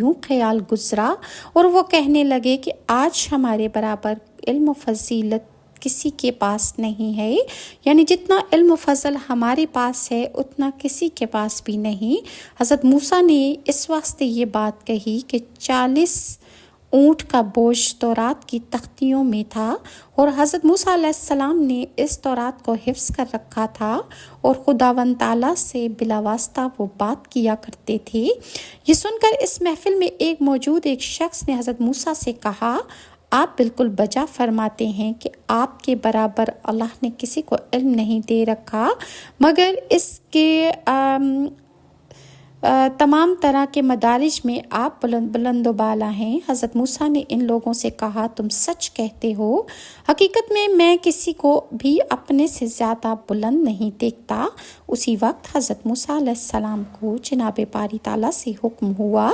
یوں خیال گزرا اور وہ کہنے لگے کہ آج ہمارے برابر علم و فضیلت کسی کے پاس نہیں ہے، یعنی جتنا علم و فضل ہمارے پاس ہے اتنا کسی کے پاس بھی نہیں۔ حضرت موسیٰ نے اس واسطے یہ بات کہی کہ 40 اونٹ کا بوجھ تورات کی تختیوں میں تھا، اور حضرت موسیٰ علیہ السلام نے اس تورات کو حفظ کر رکھا تھا اور خداوند تعالیٰ سے بلا واسطہ وہ بات کیا کرتے تھے۔ یہ سن کر اس محفل میں موجود ایک شخص نے حضرت موسیٰ سے کہا، آپ بالکل بجا فرماتے ہیں کہ آپ کے برابر اللہ نے کسی کو علم نہیں دے رکھا، مگر اس کے تمام طرح کے مدارج میں آپ بلند و بالا ہیں۔ حضرت موسیٰ نے ان لوگوں سے کہا، تم سچ کہتے ہو، حقیقت میں کسی کو بھی اپنے سے زیادہ بلند نہیں دیکھتا۔ اسی وقت حضرت موسیٰ علیہ السلام کو جناب باری تعالیٰ سے حکم ہوا